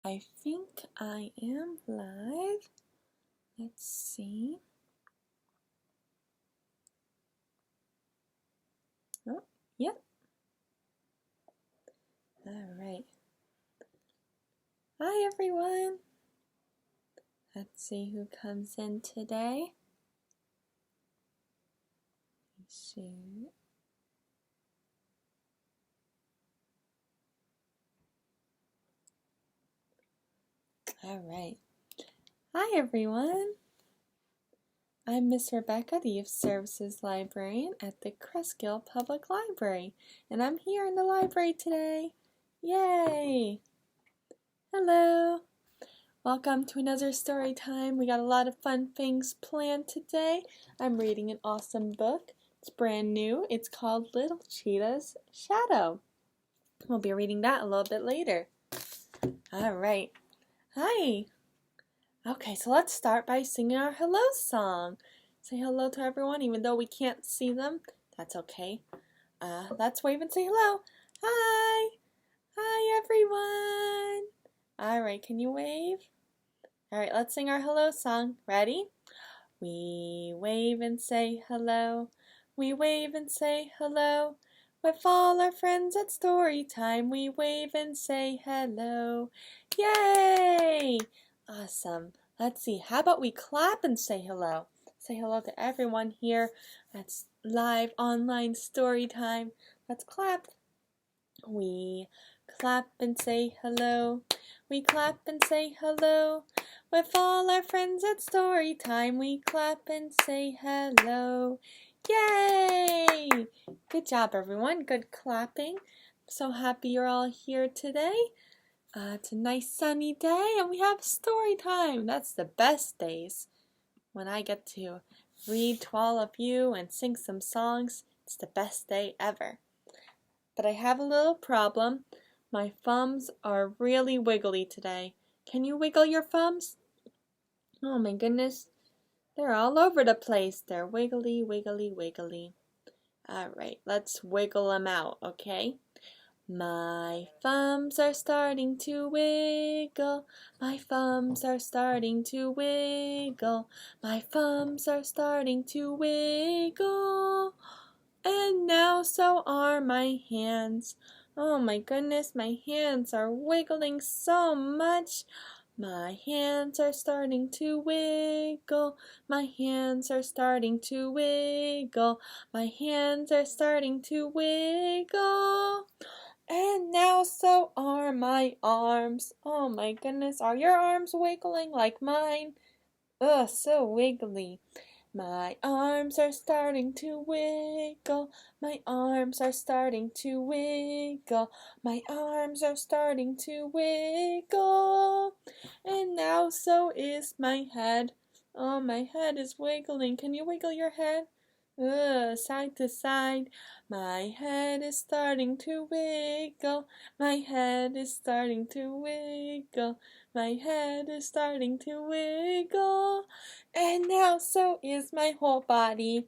I think I am live. Let's see. Oh, yep. All right. Hi, everyone. Let's see who comes in today. Let's see. All right. Hi, everyone. I'm Miss Rebecca, the Youth Services Librarian at the Cresskill Public Library, and I'm here in the library today. Yay! Hello! Welcome to another story time. We got a lot of fun things planned today. I'm reading an awesome book. It's brand new. It's called Little Cheetah's Shadow. We'll be reading that a little bit later. All right. Hi. Okay, so let's start by singing our hello song. Say hello to everyone, even though we can't see them. That's okay. Let's wave and say hello. Hi. Hi, everyone. All right, can you wave? All right, let's sing our hello song. Ready? We wave and say hello. We wave and say hello. With all our friends at story time, we wave and say hello. Yay! Awesome. Let's see. How about we clap and say hello? Say hello to everyone here. That's live online story time. Let's clap. We clap and say hello. We clap and say hello. With all our friends at story time, we clap and say hello. Yay! Good job, everyone. Good clapping. So happy you're all here today. It's a nice sunny day and we have story time. That's the best days when I get to read to all of you and sing some songs. It's the best day ever. But I have a little problem. My thumbs are really wiggly today. Can you wiggle your thumbs? Oh my goodness. They're all over the place. They're wiggly, wiggly, wiggly. Alright, let's wiggle them out, okay? My thumbs are starting to wiggle. My thumbs are starting to wiggle. My thumbs are starting to wiggle. And now so are my hands. Oh my goodness, my hands are wiggling so much. My hands are starting to wiggle. My hands are starting to wiggle. My hands are starting to wiggle. And now so are my arms. Oh my goodness, are your arms wiggling like mine? Ugh, so wiggly. My arms are starting to wiggle. My arms are starting to wiggle. My arms are starting to wiggle. And now so is my head. Oh, my head is wiggling. Can you wiggle your head? Side to side. My head is starting to wiggle. My head is starting to wiggle. My head is starting to wiggle. And now so is my whole body.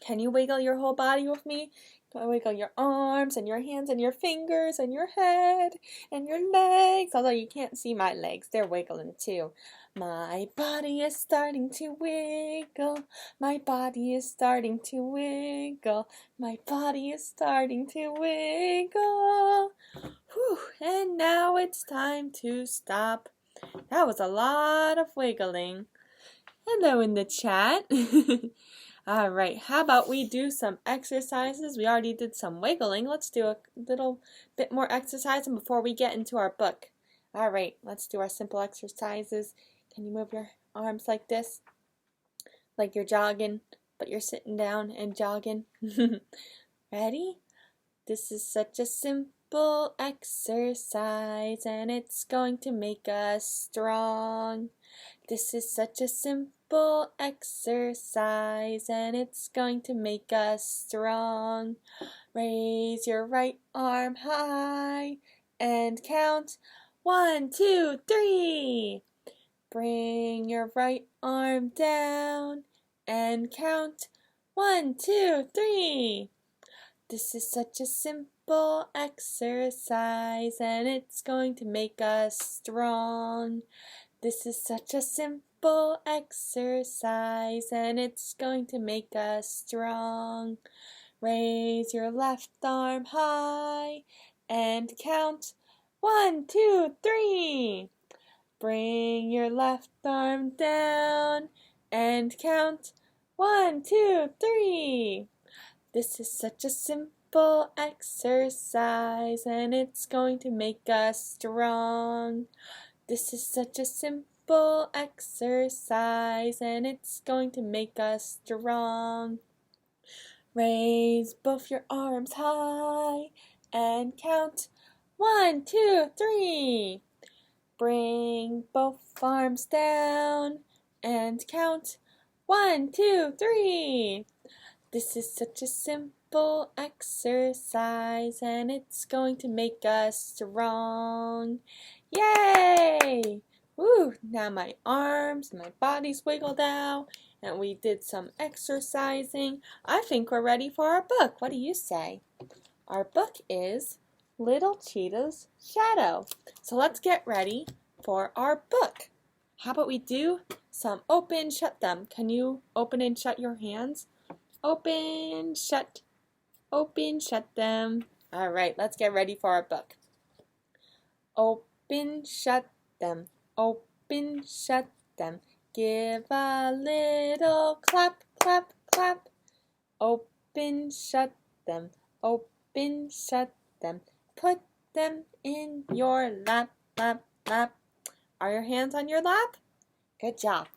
Can you wiggle your whole body with me? Wiggle your arms and your hands and your fingers and your head and your legs. Although you can't see my legs, they're wiggling too. My body is starting to wiggle. My body is starting to wiggle. My body is starting to wiggle. Whew, and now it's time to stop. That was a lot of wiggling. Hello in the chat. All right, how about we do some exercises? We already did some wiggling. Let's do a little bit more exercising before we get into our book. All right, let's do our simple exercises. Can you move your arms like this? Like you're jogging, but you're sitting down and jogging. Ready? This is such a simple exercise and it's going to make us strong. This is such a simple exercise and it's going to make us strong. Raise your right arm high and count 1, 2, 3. Bring your right arm down and count 1, 2, 3. This is such a simple simple exercise and it's going to make us strong. This is such a simple exercise and it's going to make us strong. Raise your left arm high and count 1, 2, 3. Bring your left arm down and count 1, 2, 3. This is such a simple exercise and it's going to make us strong. This is such a simple exercise and it's going to make us strong. Raise both your arms high and count 1, 2, 3. Bring both arms down and count 1, 2, 3. This is such a simple exercise and it's going to make us strong. Yay! Woo! Now my arms and my body's wiggled out and we did some exercising. I think we're ready for our book. What do you say? Our book is Little Cheetah's Shadow. So let's get ready for our book. How about we do some open, shut them. Can you open and shut your hands? Open, shut them. All right, let's get ready for our book. Open, shut them. Open, shut them. Give a little clap, clap, clap. Open, shut them. Open, shut them. Put them in your lap, lap, lap. Are your hands on your lap? Good job.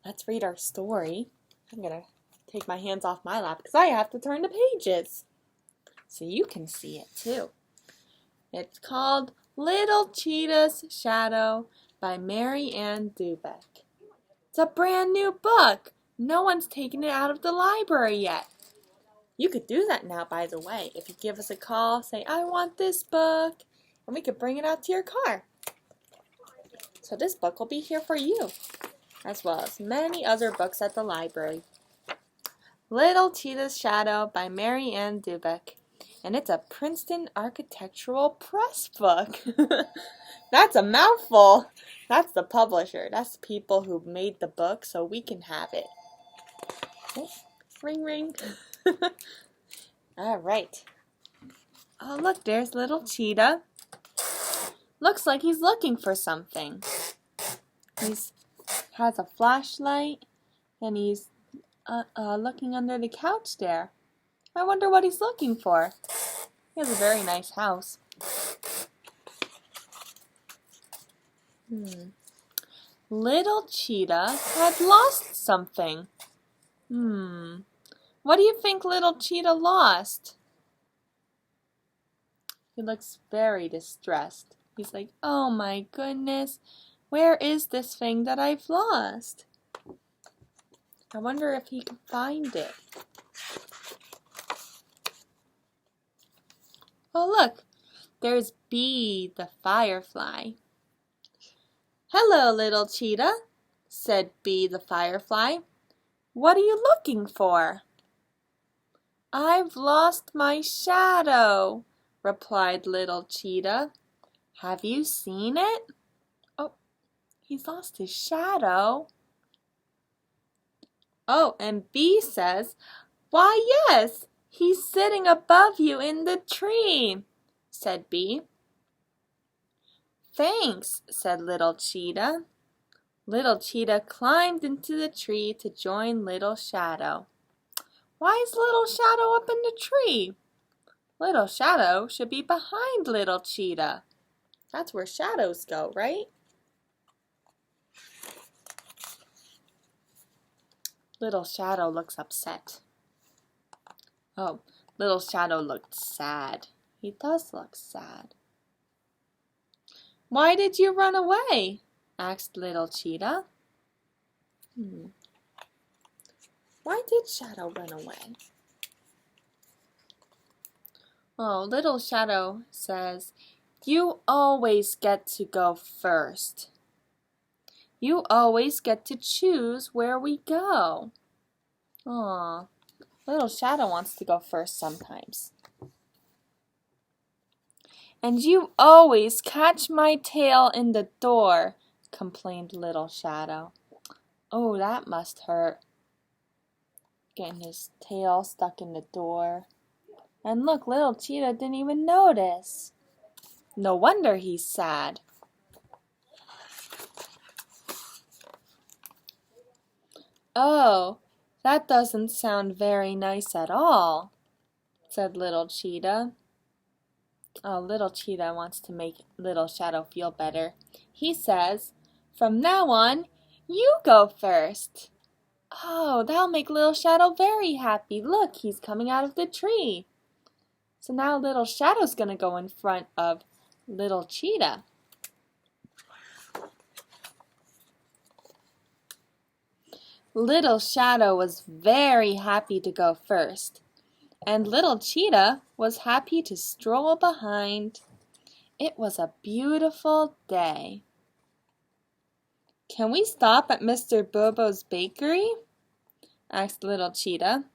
Let's read our story. I'm going to take my hands off my lap because I have to turn the pages so you can see it too. It's called Little Cheetah's Shadow by Mary Ann Dubeck. It's a brand new book. No one's taken it out of the library yet. You could do that now, by the way. If you give us a call, say, I want this book, and we could bring it out to your car. So this book will be here for you, as well as many other books at the library. Little Cheetah's Shadow by Mary Ann Dubeck. And it's a Princeton Architectural Press book. That's a mouthful. That's the publisher. That's the people who made the book so we can have it. Oh, ring, ring. All right. Oh, look, there's little Cheetah. Looks like he's looking for something. He has a flashlight and he's looking under the couch there. I wonder what he's looking for. He has a very nice house. Little Cheetah had lost something. What do you think little Cheetah lost? He looks very distressed. He's like, oh my goodness, where is this thing that I've lost? I wonder if he can find it. Oh, look, there's Bee the firefly. Hello, little Cheetah, said Bee the firefly. What are you looking for? I've lost my shadow, replied little Cheetah. Have you seen it? Oh, he's lost his shadow. Oh, and Bee says, why, yes, he's sitting above you in the tree, said Bee. Thanks, said little Cheetah. Little Cheetah climbed into the tree to join Little Shadow. Why is Little Shadow up in the tree? Little Shadow should be behind Little Cheetah. That's where shadows go, right? Little Shadow looks upset. Oh, Little Shadow looked sad. He does look sad. Why did you run away? Asked little Cheetah. Why did Shadow run away? Oh, little Shadow says, you always get to go first. You always get to choose where we go. Aw, little Shadow wants to go first sometimes. And you always catch my tail in the door, complained Little Shadow. Oh, that must hurt. Getting his tail stuck in the door. And look, Little Cheetah didn't even notice. No wonder he's sad. Oh, that doesn't sound very nice at all, said Little Cheetah. Oh, Little Cheetah wants to make Little Shadow feel better. He says, "From now on, you go first." Oh, that'll make Little Shadow very happy. Look, he's coming out of the tree. So now Little Shadow's gonna go in front of Little Cheetah. Little Shadow was very happy to go first, and Little Cheetah was happy to stroll behind. It was a beautiful day. "Can we stop at Mr. Bobo's bakery?" asked Little Cheetah.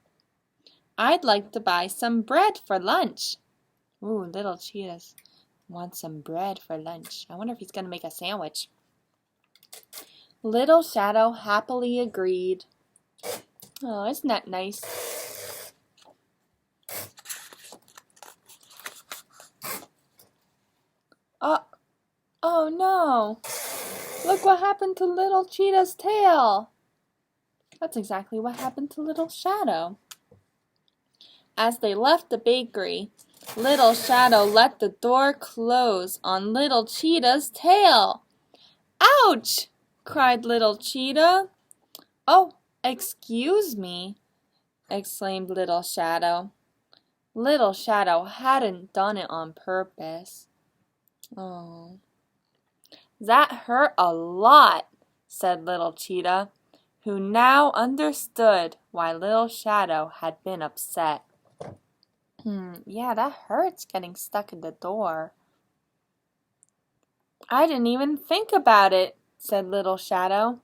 "I'd like to buy some bread for lunch." Ooh, Little Cheetah wants some bread for lunch. I wonder if he's going to make a sandwich. Little Shadow happily agreed. Oh, isn't that nice? Oh no! Look what happened to Little Cheetah's tail! That's exactly what happened to Little Shadow. As they left the bakery, Little Shadow let the door close on Little Cheetah's tail. "Ouch!" cried Little Cheetah. "Oh, excuse me," exclaimed Little Shadow. Little Shadow hadn't done it on purpose. Oh. "That hurt a lot," said Little Cheetah, who now understood why Little Shadow had been upset. Yeah, that hurts getting stuck in the door. "I didn't even think about it," said Little Shadow,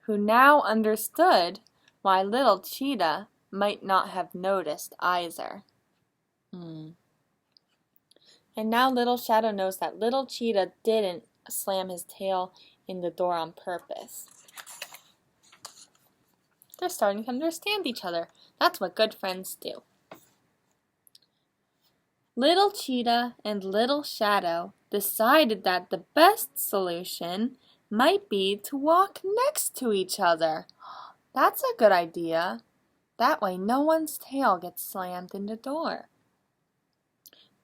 who now understood why Little Cheetah might not have noticed either. And now Little Shadow knows that Little Cheetah didn't slam his tail in the door on purpose. They're starting to understand each other. That's what good friends do. Little Cheetah and Little Shadow decided that the best solution might be to walk next to each other. That's a good idea. That way no one's tail gets slammed in the door.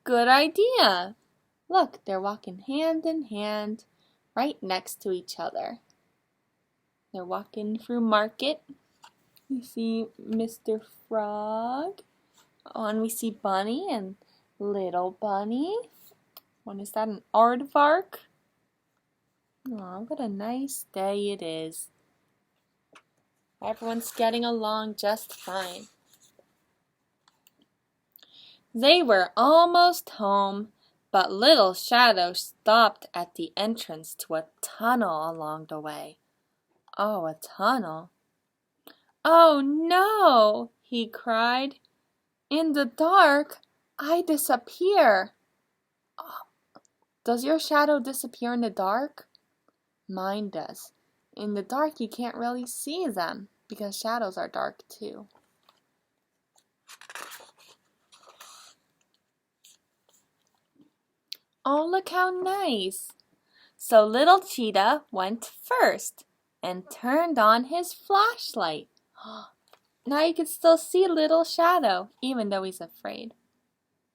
Good idea. Look, they're walking hand in hand right next to each other. They're walking through market. You see Mr. Frog. Oh, and we see Bunny and Little Bunny. What is that, an aardvark? Oh, what a nice day it is. Everyone's getting along just fine. They were almost home, but Little Shadow stopped at the entrance to a tunnel along the way. Oh, a tunnel. "Oh no!" he cried. "In the dark, I disappear." Oh, does your shadow disappear in the dark? Mine does. In the dark, you can't really see them because shadows are dark too. Oh, look how nice. So Little Cheetah went first and turned on his flashlight. Now you can still see Little Shadow, even though he's afraid.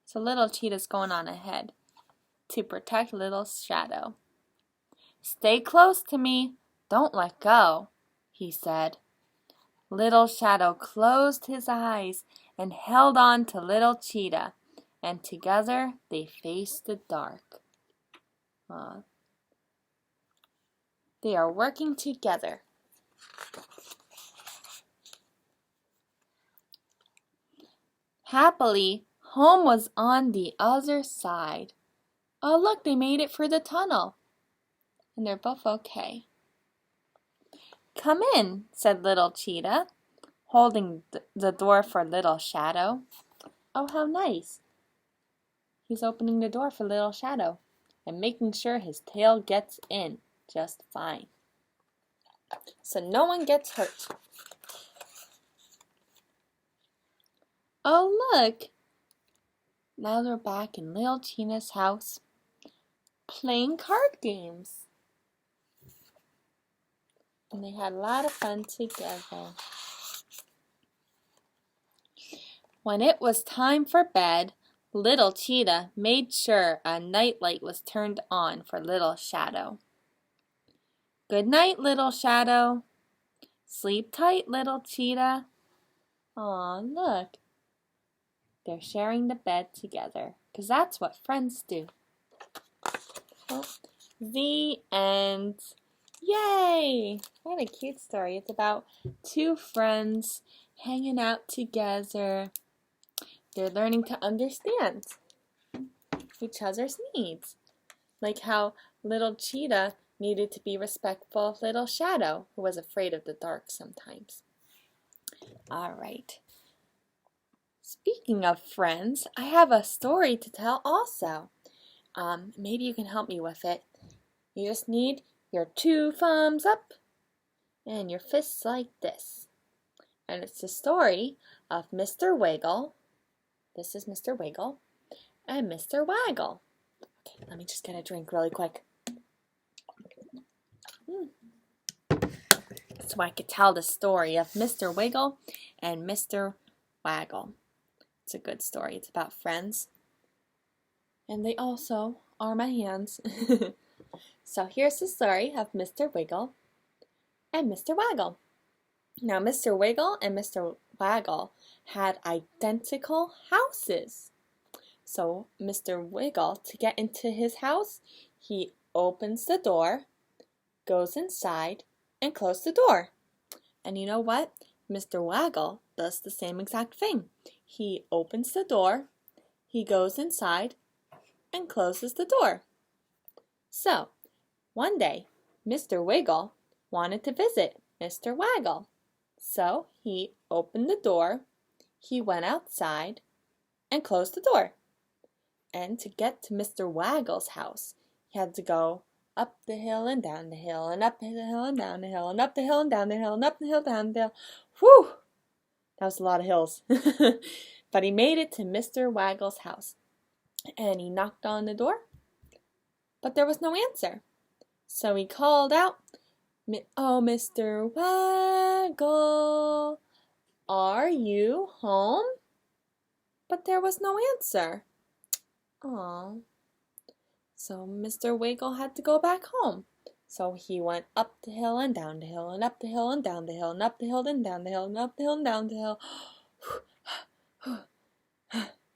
So Little Cheetah's going on ahead to protect Little Shadow. "Stay close to me. Don't let go," he said. Little Shadow closed his eyes and held on to Little Cheetah, and together they faced the dark. They are working together. Happily, home was on the other side. Oh, look, they made it through the tunnel. And they're both okay. "Come in," said Little Cheetah, holding the door for Little Shadow. Oh, how nice. He's opening the door for Little Shadow and making sure his tail gets in just fine, so no one gets hurt. Oh, look! Now they're back in Little Tina's house playing card games. And they had a lot of fun together. When it was time for bed, Little Cheetah made sure a nightlight was turned on for Little Shadow. Good night, Little Shadow. Sleep tight, Little Cheetah. Aw, look. They're sharing the bed together, 'cause that's what friends do. Well, the end. Yay! What a cute story. It's about two friends hanging out together. They're learning to understand each other's needs. Like how Little Cheetah needed to be respectful of Little Shadow, who was afraid of the dark sometimes. All right. Speaking of friends, I have a story to tell also. Maybe you can help me with it. You just need your 2 thumbs up and your fists like this. And it's the story of Mr. Wiggle. This is Mr. Wiggle and Mr. Waggle. Okay, let me just get a drink really quick. So I could tell the story of Mr. Wiggle and Mr. Waggle. It's a good story. It's about friends. And they also are my hands. So here's the story of Mr. Wiggle and Mr. Waggle. Now, Mr. Wiggle and Mr. Waggle had identical houses. So Mr. Wiggle, to get into his house, he opens the door, goes inside, and closes the door. And you know what? Mr. Waggle does the same exact thing. He opens the door, he goes inside, and closes the door. So, one day, Mr. Wiggle wanted to visit Mr. Waggle. So, he opened the door, he went outside, and closed the door. And to get to Mr. Waggle's house, he had to go up the hill and down the hill, and up the hill and down the hill, and up the hill and down the hill, and up the hill, down the hill. Whew! That was a lot of hills. But he made it to Mr. Waggle's house. And he knocked on the door, but there was no answer. So he called out, "Oh, Mr. Waggle, are you home?" But there was no answer. Aww. So Mr. Wiggle had to go back home. So he went up the hill and down the hill, and up the hill and down the hill, and up the hill and down the hill, and up the hill and down the hill.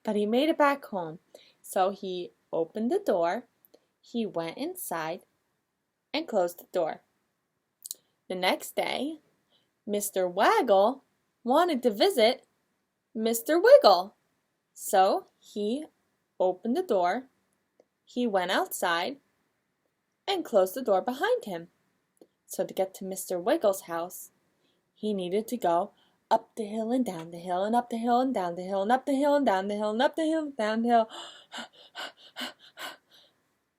But he made it back home. So he opened the door, he went inside, and closed the door. The next day, Mr. Waggle wanted to visit Mr. Wiggle. So he opened the door, he went outside, and closed the door behind him. So to get to Mr. Wiggle's house, he needed to go up the hill and down the hill, and up the hill and down the hill, and up the hill and down the hill, and up the hill and down the hill,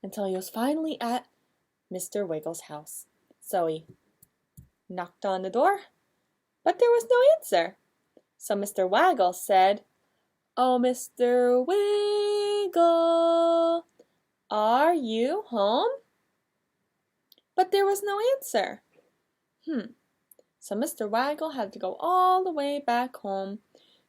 until he was finally at Mr. Wiggle's house. So he knocked on the door, but there was no answer. So Mr. Waggle said, "Oh, Mr. Wiggle, are you home?" But there was no answer. So Mr. Waggle had to go all the way back home.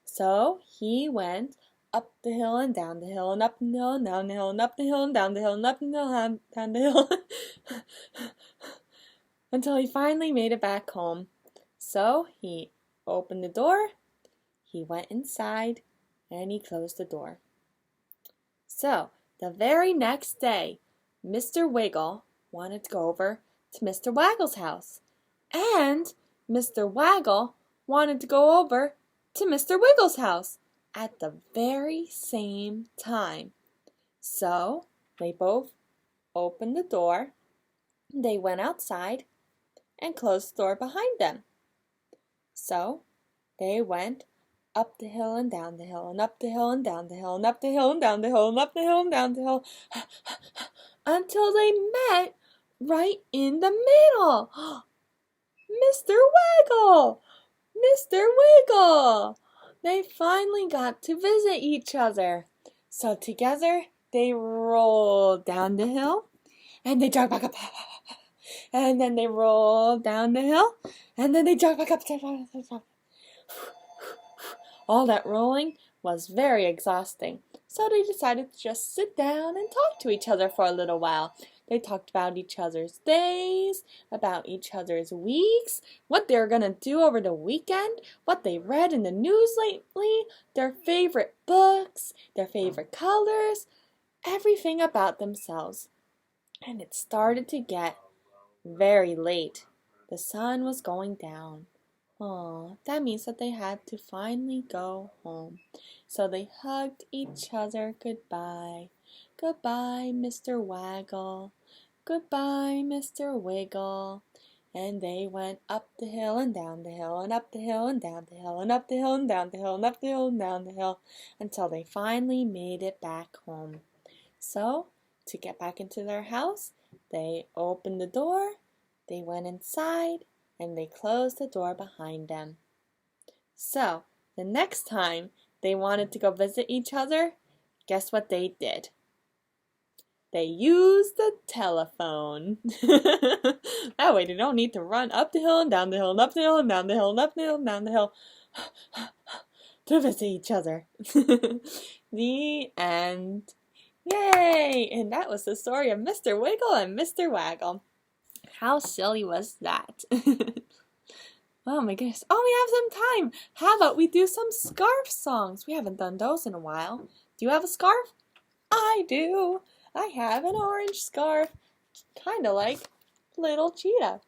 So he went up the hill and down the hill, and up the hill and down the hill, and up the hill and down the hill, and up the hill and down the hill, until he finally made it back home. So he opened the door, he went inside, and he closed the door. So the very next day, Mr. Wiggle wanted to go over to Mr. Waggle's house, and Mr. Waggle wanted to go over to Mr. Wiggle's house at the very same time. So they both opened the door, they went outside, and closed the door behind them. So they went up the hill and down the hill and up the hill and down the hill and up the hill and down the hill and up the hill and down the hill until they met right in the middle. Mr. Waggle! Mr. Wiggle! They finally got to visit each other. So together they rolled down the hill and they jogged back up. And then they rolled down the hill and then they jogged back up. All that rolling was very exhausting, so they decided to just sit down and talk to each other for a little while. They talked about each other's days, about each other's weeks, what they were going to do over the weekend, what they read in the news lately, their favorite books, their favorite colors, everything about themselves. And it started to get very late. The sun was going down. Oh, that means that they had to finally go home. So they hugged each other goodbye. Goodbye, Mr. Waggle. Goodbye, Mr. Wiggle. And they went up the hill and down the hill and up the hill and down the hill and up the hill and down the hill and up the hill and down the hill until they finally made it back home. So, to get back into their house, they opened the door, they went inside, and they closed the door behind them. So, the next time they wanted to go visit each other, guess what they did? They used the telephone. That way they don't need to run up the hill and down the hill and up the hill and down the hill and up the hill and down the hill to visit each other. The end. Yay! And that was the story of Mr. Wiggle and Mr. Waggle. How silly was that? Oh my goodness. Oh, we have some time. How about we do some scarf songs? We haven't done those in a while. Do you have a scarf? I do. I have an orange scarf. Kind of like Little Cheetah.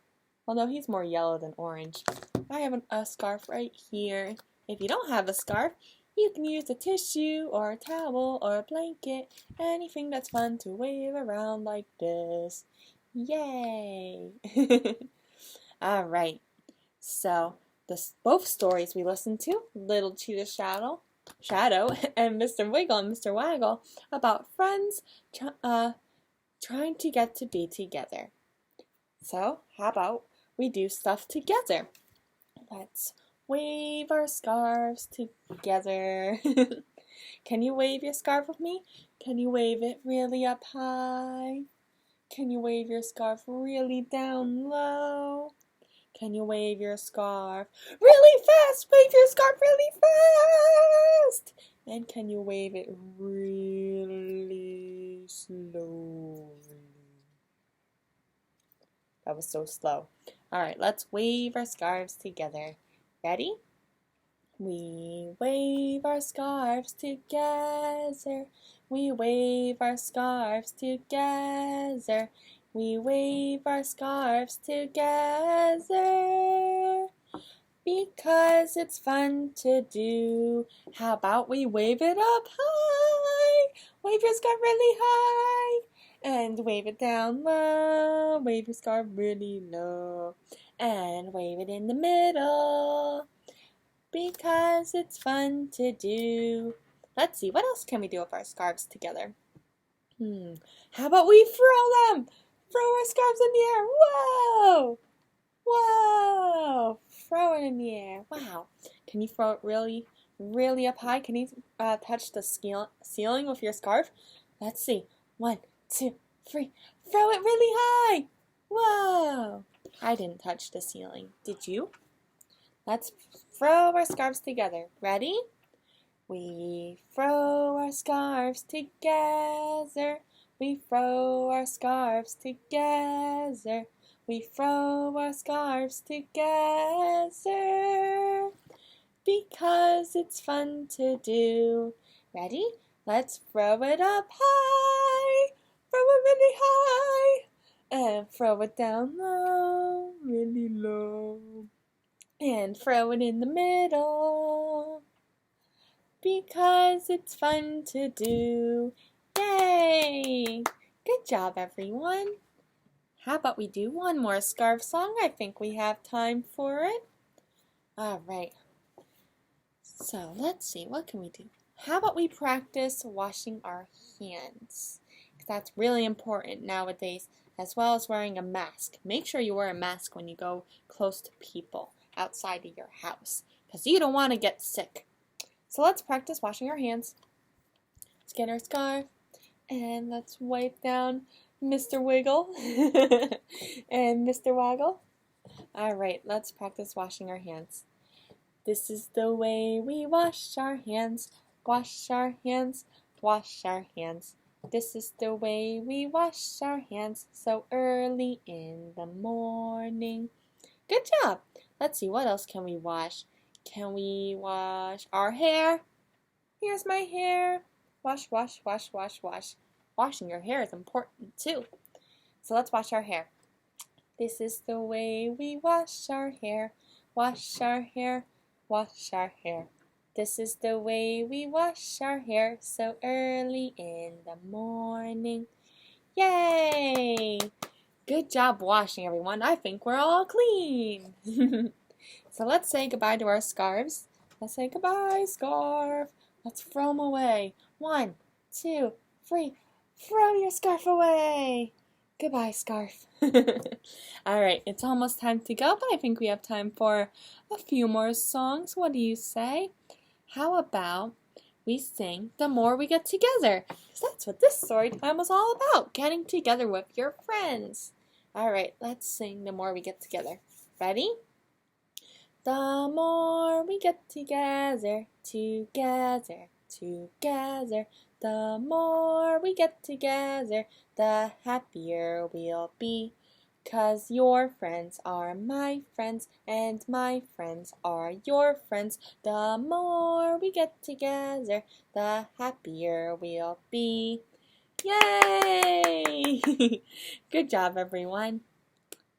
Although he's more yellow than orange. I have a scarf right here. If you don't have a scarf, you can use a tissue or a towel or a blanket. Anything that's fun to wave around like this. Yay! Alright, so both stories we listened to, Little Cheetah Shadow, and Mr. Wiggle and Mr. Waggle, about friends trying to get to be together. So, how about we do stuff together? Let's wave our scarves together. Can you wave your scarf with me? Can you wave it really up high? Can you wave your scarf really down low? Can you wave your scarf really fast? Wave your scarf really fast! And can you wave it really slowly? That was so slow. Alright, let's wave our scarves together. Ready? We wave our scarves together. We wave our scarves together. We wave our scarves together. Because it's fun to do. How about we wave it up high? Wave your scarf really high. And wave it down low. Wave your scarf really low. And wave it in the middle. Because it's fun to do. Let's see, what else can we do with our scarves together? How about we throw them? Throw our scarves in the air. Whoa! Whoa! Throw it in the air. Wow. Can you throw it really, really up high? Can you touch the ceiling with your scarf? Let's see. 1, 2, 3. Throw it really high. Whoa! I didn't touch the ceiling. Did you? Let's throw our scarves together. Ready? We throw our scarves together. We throw our scarves together. We throw our scarves together. Because it's fun to do. Ready? Let's throw it up high. Throw it really high. And throw it down low, really low. And throw it in the middle. Because it's fun to do. Yay! Good job, everyone. How about we do one more scarf song? I think we have time for it. All right. So let's see, what can we do? How about we practice washing our hands? That's really important nowadays, as well as wearing a mask. Make sure you wear a mask when you go close to people outside of your house, because you don't want to get sick. So let's practice washing our hands. Let's get our scarf, and let's wipe down Mr. Wiggle and Mr. Waggle. Alright, let's practice washing our hands. This is the way we wash our hands, wash our hands, wash our hands. This is the way we wash our hands so early in the morning. Good job! Let's see, what else can we wash? Can we wash our hair? Here's my hair. Wash, wash, wash, wash, wash. Washing your hair is important too. So let's wash our hair. This is the way we wash our hair, wash our hair, wash our hair. This is the way we wash our hair so early in the morning. Yay! Good job washing, everyone. I think we're all clean. So let's say goodbye to our scarves. Let's say goodbye, scarf. Let's throw them away. 1, 2, 3. Throw your scarf away. Goodbye, scarf. Alright, it's almost time to go, but I think we have time for a few more songs. What do you say? How about we sing The More We Get Together? Because that's what this story time was all about, getting together with your friends. Alright, let's sing The More We Get Together. Ready? The more we get together, together, together, the more we get together, the happier we'll be. 'Cause your friends are my friends, and my friends are your friends. The more we get together, the happier we'll be. Yay! Good job, everyone.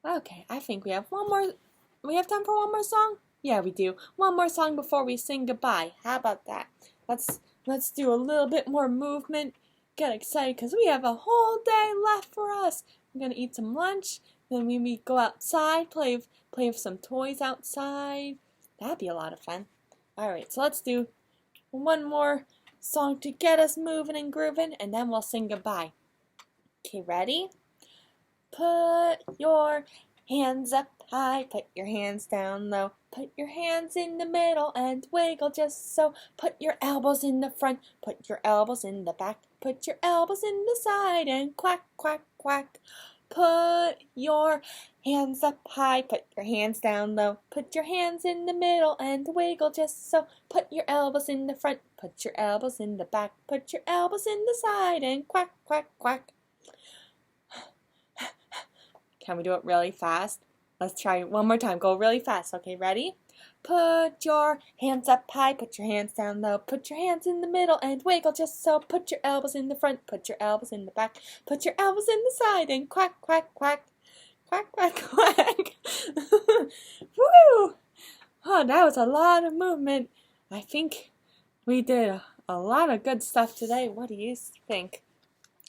Okay, I think we have time for one more song? Yeah, we do. One more song before we sing goodbye. How about that? Let's do a little bit more movement. Get excited because we have a whole day left for us. We're gonna eat some lunch. Then we go outside, play with some toys outside. That'd be a lot of fun. Alright, so let's do one more song to get us moving and grooving, and then we'll sing goodbye. Okay, ready? Put your hands up high, put your hands down low, put your hands in the middle and wiggle just so. Put your elbows in the front, put your elbows in the back, put your elbows in the side and quack, quack, quack. Put your hands up high, put your hands down low, put your hands in the middle and wiggle just so. Put your elbows in the front, put your elbows in the back, put your elbows in the side and quack, quack, quack. Can we do it really fast? Let's try one more time. Go really fast. Okay, ready? Put your hands up high, put your hands down low, put your hands in the middle and wiggle just so. Put your elbows in the front, put your elbows in the back, put your elbows in the side and quack, quack, quack. Quack, quack, quack. Woo! Oh, that was a lot of movement. I think we did a lot of good stuff today. What do you think?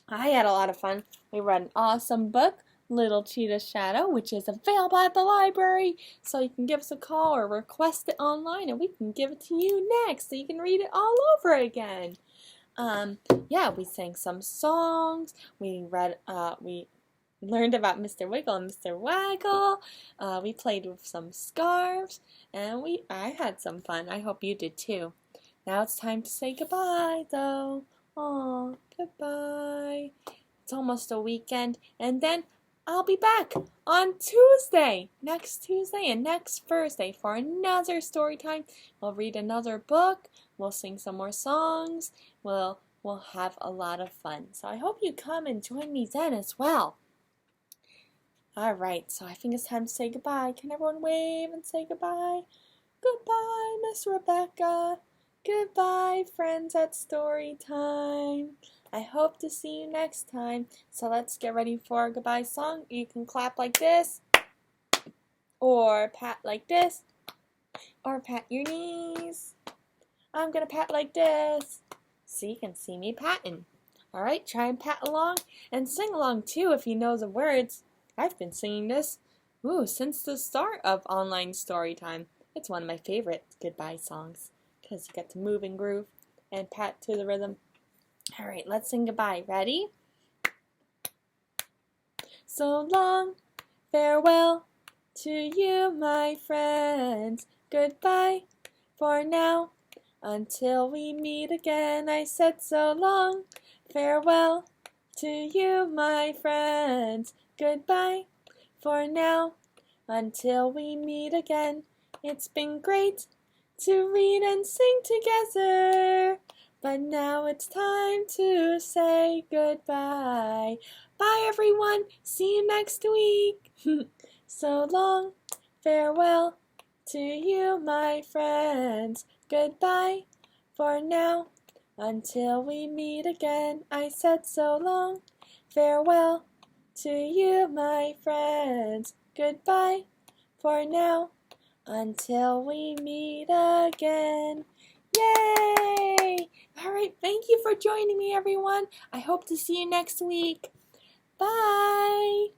I had a lot of fun. We read an awesome book, Little Cheetah Shadow, which is available at the library. So you can give us a call or request it online and we can give it to you next so you can read it all over again. Yeah, we sang some songs. We learned about Mr. Wiggle and Mr. Waggle. We played with some scarves and I had some fun. I hope you did too. Now it's time to say goodbye though. Aw, goodbye. It's almost a weekend and then I'll be back on Tuesday, next Tuesday and next Thursday for another story time. We'll read another book, we'll sing some more songs, we'll have a lot of fun. So I hope you come and join me then as well. Alright, so I think it's time to say goodbye. Can everyone wave and say goodbye? Goodbye, Miss Rebecca. Goodbye, friends at story time. I hope to see you next time. So let's get ready for a goodbye song. You can clap like this, or pat like this, or pat your knees. I'm gonna pat like this, so you can see me patting. Alright, try and pat along, and sing along too if you know the words. I've been singing this since the start of online story time. It's one of my favorite goodbye songs. because you get to move and groove and pat to the rhythm. All right, let's sing goodbye. Ready? So long, farewell to you, my friends. Goodbye for now, until we meet again. I said so long, farewell to you, my friends. Goodbye for now, until we meet again. It's been great to read and sing together, but now it's time to say goodbye. Bye, everyone. See you next week. So long, farewell to you, my friends. Goodbye for now, until we meet again. I said so long, farewell to you, my friends. Goodbye for now, until we meet again. Yay! All right, thank you for joining me, everyone. I hope to see you next week. Bye!